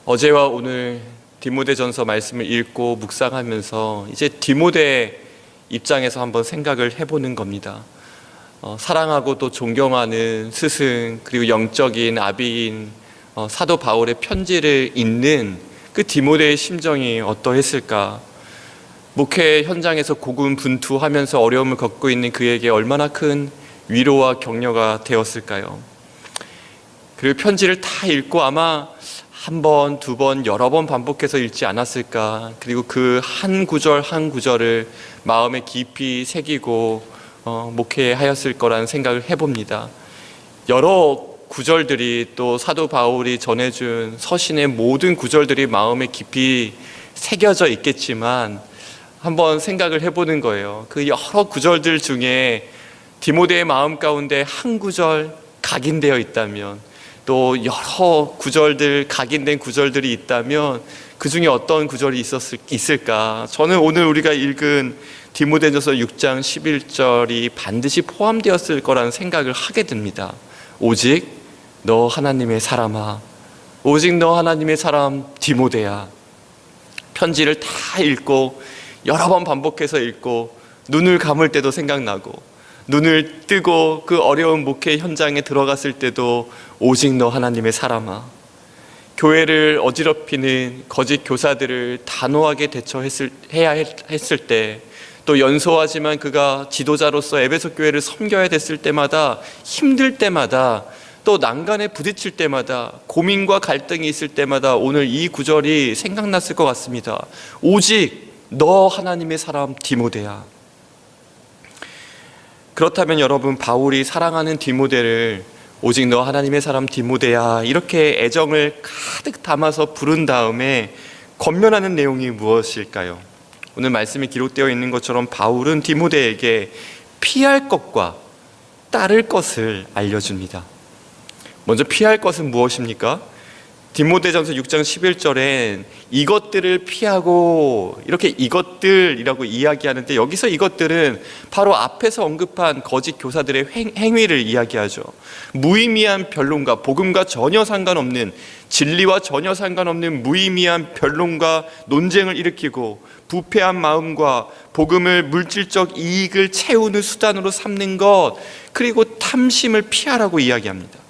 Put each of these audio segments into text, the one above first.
어제와 오늘 디모데전서 말씀을 읽고 묵상하면서 이제 디모데 입장에서 한번 생각을 해보는 겁니다. 사랑하고 또 존경하는 스승, 그리고 영적인 아비인 사도 바울의 편지를 읽는 그 디모데의 심정이 어떠했을까? 목회 현장에서 고군분투하면서 어려움을 겪고 있는 그에게 얼마나 큰 위로와 격려가 되었을까요? 그리고 편지를 다 읽고 아마 한 번, 두 번, 여러 번 반복해서 읽지 않았을까? 그리고 그 한 구절 한 구절을 마음에 깊이 새기고 목회하였을 거라는 생각을 해봅니다. 여러 구절들이 또 사도 바울이 전해준 서신의 모든 구절들이 마음에 깊이 새겨져 있겠지만 한번 생각을 해보는 거예요. 그 여러 구절들 중에 디모데의 마음 가운데 한 구절 각인되어 있다면, 또 여러 구절들, 각인된 구절들이 있다면 그 중에 어떤 구절이 있을까? 저는 오늘 우리가 읽은 디모데전서 6장 11절이 반드시 포함되었을 거라는 생각을 하게 됩니다. 오직 너 하나님의 사람아, 오직 너 하나님의 사람 디모데야. 편지를 다 읽고 여러 번 반복해서 읽고 눈을 감을 때도 생각나고 눈을 뜨고 그 어려운 목회 현장에 들어갔을 때도 오직 너 하나님의 사람아. 교회를 어지럽히는 거짓 교사들을 단호하게 대처해야 했을 때, 또 연소하지만 그가 지도자로서 에베소 교회를 섬겨야 됐을 때마다, 힘들 때마다, 또 난간에 부딪힐 때마다, 고민과 갈등이 있을 때마다 오늘 이 구절이 생각났을 것 같습니다. 오직 너 하나님의 사람 디모데야. 그렇다면 여러분, 바울이 사랑하는 디모데를 오직 너 하나님의 사람 디모데야 이렇게 애정을 가득 담아서 부른 다음에 권면하는 내용이 무엇일까요? 오늘 말씀이 기록되어 있는 것처럼 바울은 디모데에게 피할 것과 따를 것을 알려줍니다. 먼저 피할 것은 무엇입니까? 디모데전서 6장 11절엔 이것들을 피하고 이렇게 이것들이라고 이야기하는데, 여기서 이것들은 바로 앞에서 언급한 거짓 교사들의 행위를 이야기하죠. 무의미한 변론과 복음과 전혀 상관없는, 진리와 전혀 상관없는 무의미한 변론과 논쟁을 일으키고 부패한 마음과 복음을 물질적 이익을 채우는 수단으로 삼는 것, 그리고 탐심을 피하라고 이야기합니다.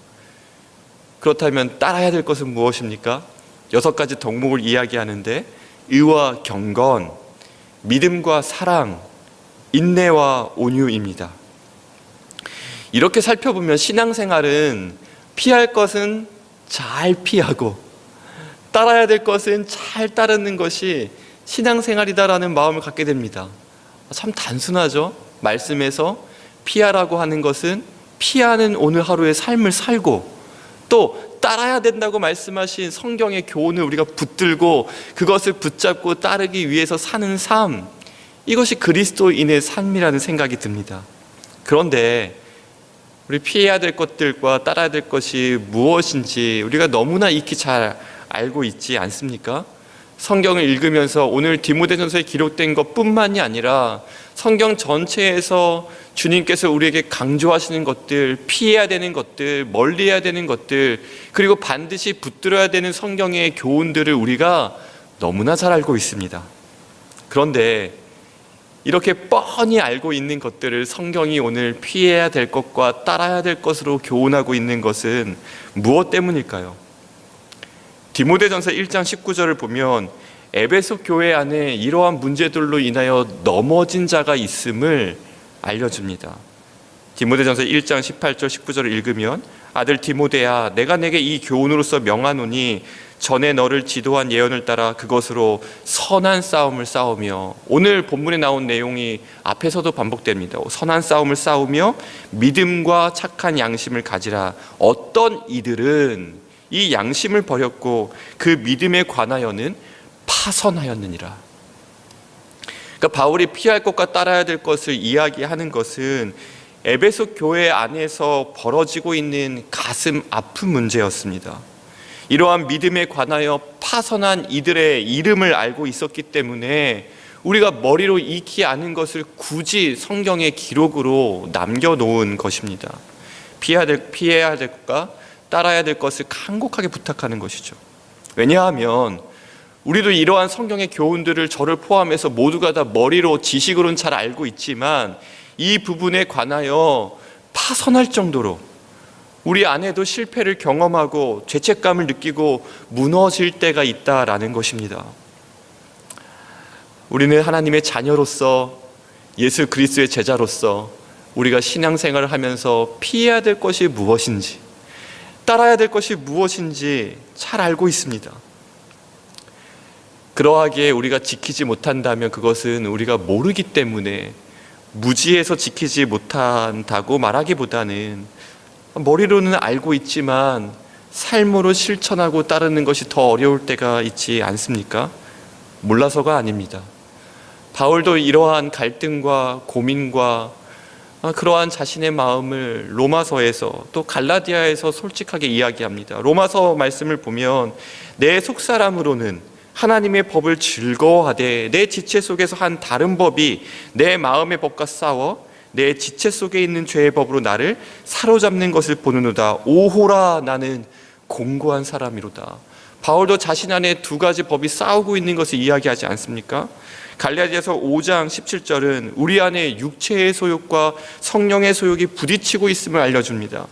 그렇다면 따라야 될 것은 무엇입니까? 6가지 덕목을 이야기하는데, 의와 경건, 믿음과 사랑, 인내와 온유입니다. 이렇게 살펴보면 신앙생활은 피할 것은 잘 피하고 따라야 될 것은 잘 따르는 것이 신앙생활이다라는 마음을 갖게 됩니다. 참 단순하죠? 말씀에서 피하라고 하는 것은 피하는 오늘 하루의 삶을 살고, 또 따라야 된다고 말씀하신 성경의 교훈을 우리가 붙들고 그것을 붙잡고 따르기 위해서 사는 삶, 이것이 그리스도인의 삶이라는 생각이 듭니다. 그런데 우리 피해야 될 것들과 따라야 될 것이 무엇인지 우리가 너무나 익히 잘 알고 있지 않습니까? 성경을 읽으면서 오늘 디모데전서에 기록된 것뿐만이 아니라 성경 전체에서 주님께서 우리에게 강조하시는 것들, 피해야 되는 것들, 멀리해야 되는 것들, 그리고 반드시 붙들어야 되는 성경의 교훈들을 우리가 너무나 잘 알고 있습니다. 그런데 이렇게 뻔히 알고 있는 것들을 성경이 오늘 피해야 될 것과 따라야 될 것으로 교훈하고 있는 것은 무엇 때문일까요? 디모데전서 1장 19절을 보면 에베소 교회 안에 이러한 문제들로 인하여 넘어진 자가 있음을 알려줍니다. 디모데전서 1장 18절 19절을 읽으면, 아들 디모데야, 내가 내게 이 교훈으로서 명하노니 전에 너를 지도한 예언을 따라 그것으로 선한 싸움을 싸우며, 오늘 본문에 나온 내용이 앞에서도 반복됩니다. 선한 싸움을 싸우며 믿음과 착한 양심을 가지라. 어떤 이들은 이 양심을 버렸고 그 믿음에 관하여는 파선하였느니라. 그러니까 바울이 피할 것과 따라야 될 것을 이야기하는 것은 에베소 교회 안에서 벌어지고 있는 가슴 아픈 문제였습니다. 이러한 믿음에 관하여 파선한 이들의 이름을 알고 있었기 때문에 우리가 머리로 익히 아는 것을 굳이 성경의 기록으로 남겨놓은 것입니다. 피해야 될 것과 따라야 될 것을 간곡하게 부탁하는 것이죠. 왜냐하면 우리도 이러한 성경의 교훈들을 저를 포함해서 모두가 다 머리로 지식으로는 잘 알고 있지만 이 부분에 관하여 파선할 정도로 우리 안에도 실패를 경험하고 죄책감을 느끼고 무너질 때가 있다라는 것입니다. 우리는 하나님의 자녀로서, 예수 그리스도의 제자로서 우리가 신앙생활을 하면서 피해야 될 것이 무엇인지, 따라야 될 것이 무엇인지 잘 알고 있습니다. 그러하기에 우리가 지키지 못한다면 그것은 우리가 모르기 때문에 무지해서 지키지 못한다고 말하기보다는 머리로는 알고 있지만 삶으로 실천하고 따르는 것이 더 어려울 때가 있지 않습니까? 몰라서가 아닙니다. 바울도 이러한 갈등과 고민과 그러한 자신의 마음을 로마서에서 또 갈라디아에서 솔직하게 이야기합니다. 로마서 말씀을 보면 내 속사람으로는 하나님의 법을 즐거워하되 내 지체 속에서 한 다른 법이 내 마음의 법과 싸워 내 지체 속에 있는 죄의 법으로 나를 사로잡는 것을 보느노다. 오호라, 나는 공고한 사람이로다. 바울도 자신 안에 두 가지 법이 싸우고 있는 것을 이야기하지 않습니까? 갈라디아서 5장 17절은 우리 안에 육체의 소욕과 성령의 소욕이 부딪히고 있음을 알려줍니다.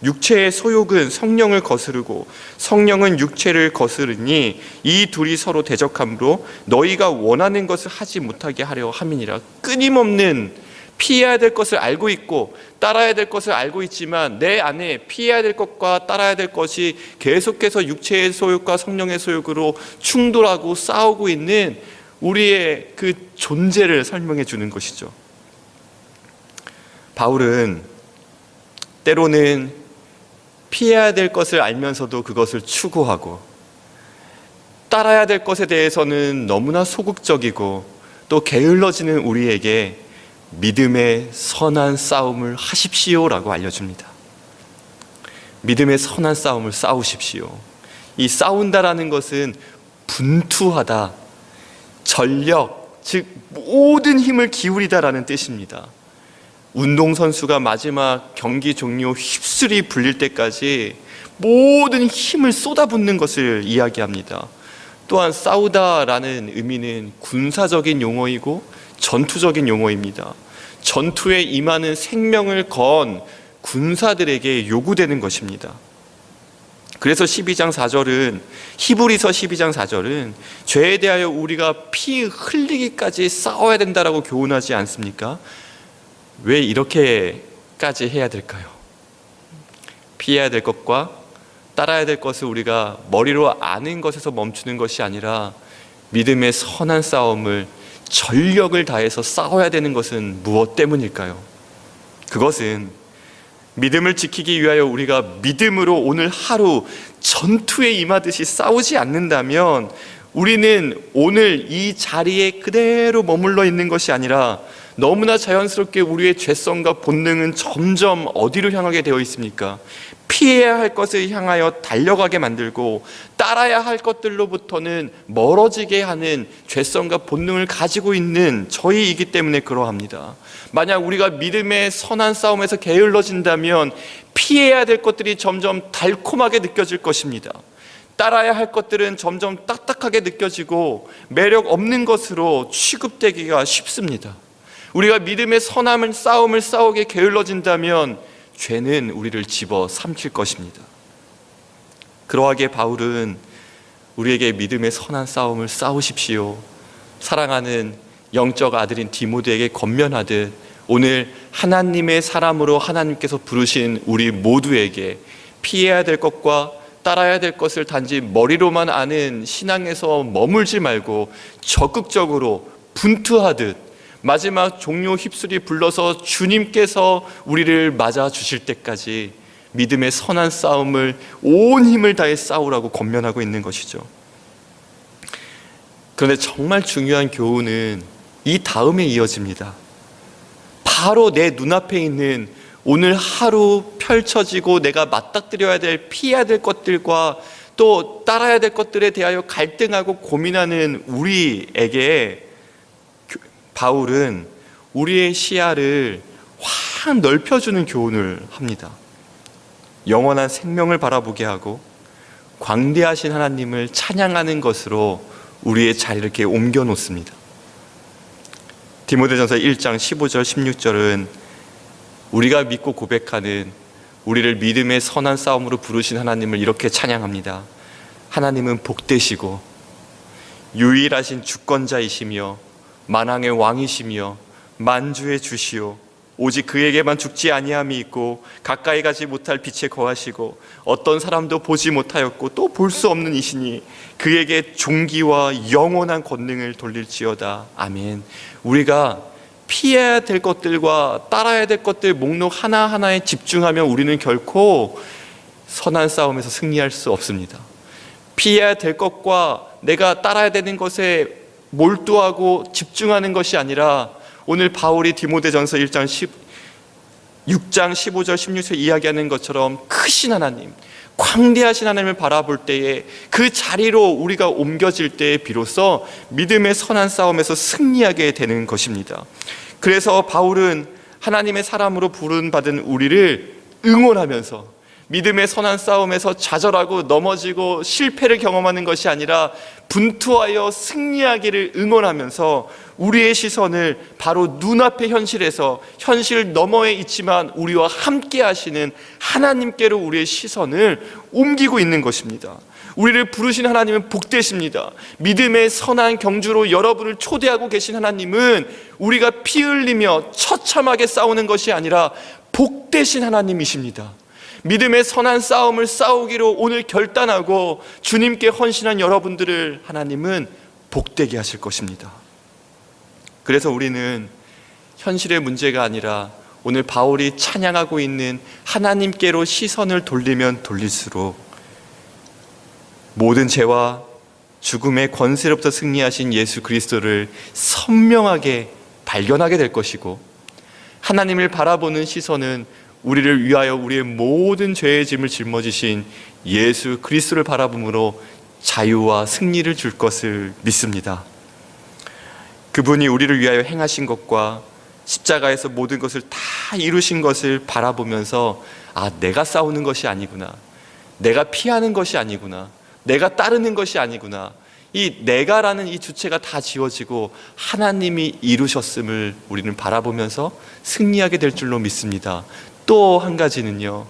육체의 소욕은 성령을 거스르고 성령은 육체를 거스르니 이 둘이 서로 대적함으로 너희가 원하는 것을 하지 못하게 하려 함이니라. 끊임없는 피해야 될 것을 알고 있고 따라야 될 것을 알고 있지만 내 안에 피해야 될 것과 따라야 될 것이 계속해서 육체의 소욕과 성령의 소욕으로 충돌하고 싸우고 있는 우리의 그 존재를 설명해 주는 것이죠. 바울은 때로는 피해야 될 것을 알면서도 그것을 추구하고 따라야 될 것에 대해서는 너무나 소극적이고 또 게을러지는 우리에게 믿음의 선한 싸움을 하십시오라고 알려줍니다. 믿음의 선한 싸움을 싸우십시오. 이 싸운다라는 것은 분투하다, 전력, 즉 모든 힘을 기울이다라는 뜻입니다. 운동선수가 마지막 경기 종료 휩쓸이 불릴 때까지 모든 힘을 쏟아붓는 것을 이야기합니다. 또한 싸우다라는 의미는 군사적인 용어이고 전투적인 용어입니다. 전투에 임하는 생명을 건 군사들에게 요구되는 것입니다. 그래서 12장 4절은 히브리서 12장 4절은 죄에 대하여 우리가 피 흘리기까지 싸워야 된다라고 교훈하지 않습니까? 왜 이렇게까지 해야 될까요? 피해야 될 것과 따라야 될 것을 우리가 머리로 아는 것에서 멈추는 것이 아니라 믿음의 선한 싸움을 전력을 다해서 싸워야 되는 것은 무엇 때문일까요? 그것은 믿음을 지키기 위하여 우리가 믿음으로 오늘 하루 전투에 임하듯이 싸우지 않는다면 우리는 오늘 이 자리에 그대로 머물러 있는 것이 아니라 너무나 자연스럽게 우리의 죄성과 본능은 점점 어디로 향하게 되어 있습니까? 피해야 할 것을 향하여 달려가게 만들고 따라야 할 것들로부터는 멀어지게 하는 죄성과 본능을 가지고 있는 저희이기 때문에 그러합니다. 만약 우리가 믿음의 선한 싸움에서 게을러진다면 피해야 될 것들이 점점 달콤하게 느껴질 것입니다. 따라야 할 것들은 점점 딱딱하게 느껴지고 매력 없는 것으로 취급되기가 쉽습니다. 우리가 믿음의 선한 싸움을 싸우게 게을러진다면 죄는 우리를 집어 삼킬 것입니다. 그러하기에 바울은 우리에게 믿음의 선한 싸움을 싸우십시오, 사랑하는 영적 아들인 디모데에게 권면하듯 오늘 하나님의 사람으로 하나님께서 부르신 우리 모두에게 피해야 될 것과 따라야 될 것을 단지 머리로만 아는 신앙에서 머물지 말고 적극적으로 분투하듯 마지막 종료 휩쓸이 불러서 주님께서 우리를 맞아 주실 때까지 믿음의 선한 싸움을 온 힘을 다해 싸우라고 권면하고 있는 것이죠. 그런데 정말 중요한 교훈은 이 다음에 이어집니다. 바로 내 눈앞에 있는 오늘 하루 펼쳐지고 내가 맞닥뜨려야 될, 피해야 될 것들과 또 따라야 될 것들에 대하여 갈등하고 고민하는 우리에게 바울은 우리의 시야를 확 넓혀주는 교훈을 합니다. 영원한 생명을 바라보게 하고 광대하신 하나님을 찬양하는 것으로 우리의 자리를 이렇게 옮겨 놓습니다. 디모데전서 1장 15절 16절은 우리가 믿고 고백하는 우리를 믿음의 선한 싸움으로 부르신 하나님을 이렇게 찬양합니다. 하나님은 복되시고 유일하신 주권자이시며 만왕의 왕이시며 만주의 주시오. 오직 그에게만 죽지 아니함이 있고 가까이 가지 못할 빛에 거하시고 어떤 사람도 보지 못하였고 또 볼 수 없는 이시니 그에게 존귀와 영원한 권능을 돌릴지어다. 아멘. 우리가 피해야 될 것들과 따라야 될 것들 목록 하나하나에 집중하면 우리는 결코 선한 싸움에서 승리할 수 없습니다. 피해야 될 것과 내가 따라야 되는 것에 몰두하고 집중하는 것이 아니라 오늘 바울이 디모데전서 6장 15절 16절 이야기하는 것처럼 크신 하나님, 광대하신 하나님을 바라볼 때에 그 자리로 우리가 옮겨질 때에 비로소 믿음의 선한 싸움에서 승리하게 되는 것입니다. 그래서 바울은 하나님의 사람으로 부름받은 우리를 응원하면서 믿음의 선한 싸움에서 좌절하고 넘어지고 실패를 경험하는 것이 아니라 분투하여 승리하기를 응원하면서 우리의 시선을 바로 눈앞의 현실에서 현실 너머에 있지만 우리와 함께 하시는 하나님께로 우리의 시선을 옮기고 있는 것입니다. 우리를 부르신 하나님은 복되십니다. 믿음의 선한 경주로 여러분을 초대하고 계신 하나님은 우리가 피 흘리며 처참하게 싸우는 것이 아니라 복되신 하나님이십니다. 믿음의 선한 싸움을 싸우기로 오늘 결단하고 주님께 헌신한 여러분들을 하나님은 복되게 하실 것입니다. 그래서 우리는 현실의 문제가 아니라 오늘 바울이 찬양하고 있는 하나님께로 시선을 돌리면 돌릴수록 모든 죄와 죽음의 권세로부터 승리하신 예수 그리스도를 선명하게 발견하게 될 것이고, 하나님을 바라보는 시선은 우리를 위하여 우리의 모든 죄의 짐을 짊어지신 예수 그리스도를 바라봄으로 자유와 승리를 줄 것을 믿습니다. 그분이 우리를 위하여 행하신 것과 십자가에서 모든 것을 다 이루신 것을 바라보면서 내가 싸우는 것이 아니구나, 내가 피하는 것이 아니구나, 내가 따르는 것이 아니구나, 이 내가라는 이 주체가 다 지워지고 하나님이 이루셨음을 우리는 바라보면서 승리하게 될 줄로 믿습니다. 또 한 가지는요,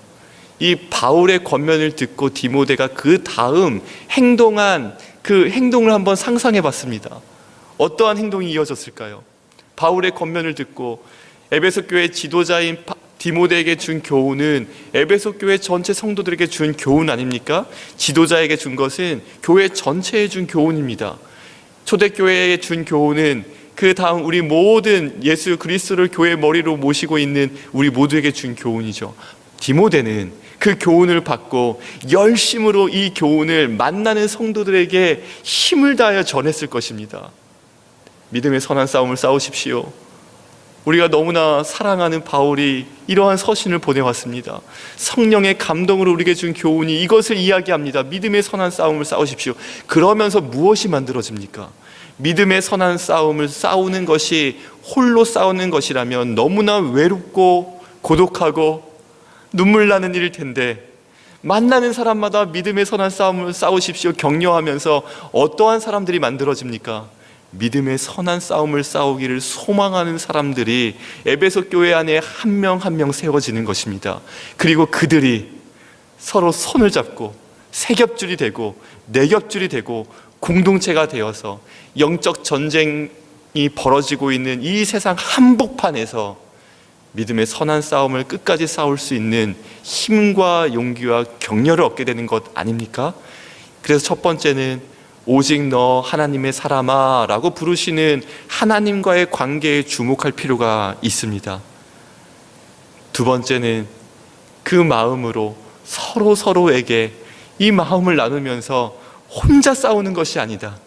이 바울의 권면을 듣고 디모데가 그 다음 행동한 그 행동을 한번 상상해 봤습니다. 어떠한 행동이 이어졌을까요? 바울의 권면을 듣고 에베소 교회 지도자인 디모데에게 준 교훈은 에베소 교회 전체 성도들에게 준 교훈 아닙니까? 지도자에게 준 것은 교회 전체에 준 교훈입니다. 초대교회에 준 교훈은 그 다음 우리 모든 예수 그리스도를 교회 머리로 모시고 있는 우리 모두에게 준 교훈이죠. 디모데는 그 교훈을 받고 열심으로 이 교훈을 만나는 성도들에게 힘을 다하여 전했을 것입니다. 믿음의 선한 싸움을 싸우십시오. 우리가 너무나 사랑하는 바울이 이러한 서신을 보내왔습니다. 성령의 감동으로 우리에게 준 교훈이 이것을 이야기합니다. 믿음의 선한 싸움을 싸우십시오. 그러면서 무엇이 만들어집니까? 믿음의 선한 싸움을 싸우는 것이 홀로 싸우는 것이라면 너무나 외롭고 고독하고 눈물 나는 일일 텐데, 만나는 사람마다 믿음의 선한 싸움을 싸우십시오 격려하면서 어떠한 사람들이 만들어집니까? 믿음의 선한 싸움을 싸우기를 소망하는 사람들이 에베소 교회 안에 한 명 한 명 세워지는 것입니다. 그리고 그들이 서로 손을 잡고 세 겹줄이 되고 네 겹줄이 되고 공동체가 되어서 영적 전쟁이 벌어지고 있는 이 세상 한복판에서 믿음의 선한 싸움을 끝까지 싸울 수 있는 힘과 용기와 격려를 얻게 되는 것 아닙니까? 그래서 첫 번째는 오직 너 하나님의 사람아 라고 부르시는 하나님과의 관계에 주목할 필요가 있습니다. 두 번째는 그 마음으로 서로에게 이 마음을 나누면서 혼자 싸우는 것이 아니다,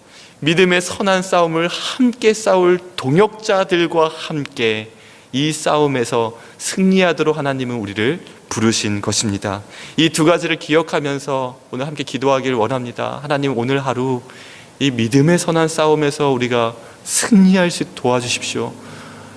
믿음의 선한 싸움을 함께 싸울 동역자들과 함께 이 싸움에서 승리하도록 하나님은 우리를 부르신 것입니다. 이 두 가지를 기억하면서 오늘 함께 기도하기를 원합니다. 하나님, 오늘 하루 이 믿음의 선한 싸움에서 우리가 승리할 수 도와주십시오.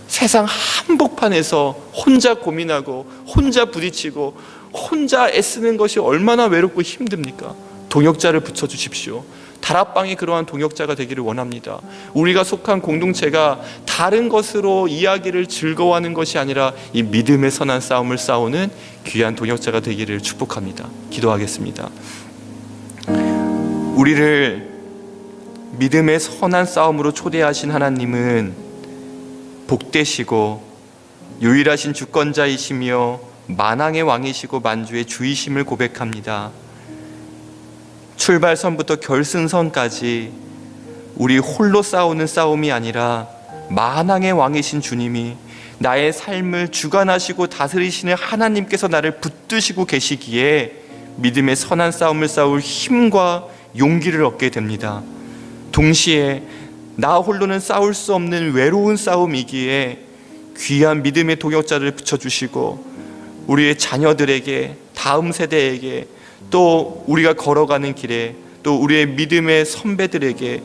세상 한복판에서 혼자 고민하고 혼자 부딪히고 혼자 애쓰는 것이 얼마나 외롭고 힘듭니까? 동역자를 붙여주십시오. 다락방이 그러한 동역자가 되기를 원합니다. 우리가 속한 공동체가 다른 것으로 이야기를 즐거워하는 것이 아니라 이 믿음의 선한 싸움을 싸우는 귀한 동역자가 되기를 축복합니다. 기도하겠습니다. 우리를 믿음의 선한 싸움으로 초대하신 하나님은 복되시고 유일하신 주권자이시며 만왕의 왕이시고 만주의 주이심을 고백합니다. 출발선부터 결승선까지 우리 홀로 싸우는 싸움이 아니라 만왕의 왕이신 주님이 나의 삶을 주관하시고 다스리시는 하나님께서 나를 붙드시고 계시기에 믿음의 선한 싸움을 싸울 힘과 용기를 얻게 됩니다. 동시에 나 홀로는 싸울 수 없는 외로운 싸움이기에 귀한 믿음의 동역자를 붙여주시고 우리의 자녀들에게, 다음 세대에게, 또 우리가 걸어가는 길에, 또 우리의 믿음의 선배들에게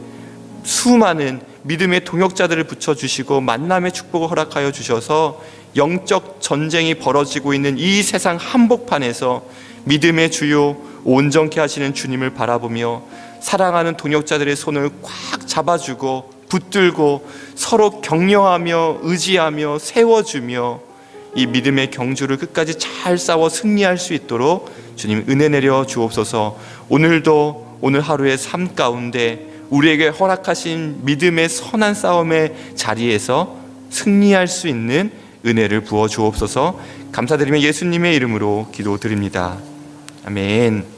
수많은 믿음의 동역자들을 붙여주시고 만남의 축복을 허락하여 주셔서 영적 전쟁이 벌어지고 있는 이 세상 한복판에서 믿음의 주요 온전케 하시는 주님을 바라보며 사랑하는 동역자들의 손을 꽉 잡아주고 붙들고 서로 격려하며 의지하며 세워주며 이 믿음의 경주를 끝까지 잘 싸워 승리할 수 있도록 주님 은혜 내려 주옵소서. 오늘도 오늘 하루의 삶 가운데 우리에게 허락하신 믿음의 선한 싸움의 자리에서 승리할 수 있는 은혜를 부어 주옵소서. 감사드리며 예수님의 이름으로 기도드립니다. 아멘.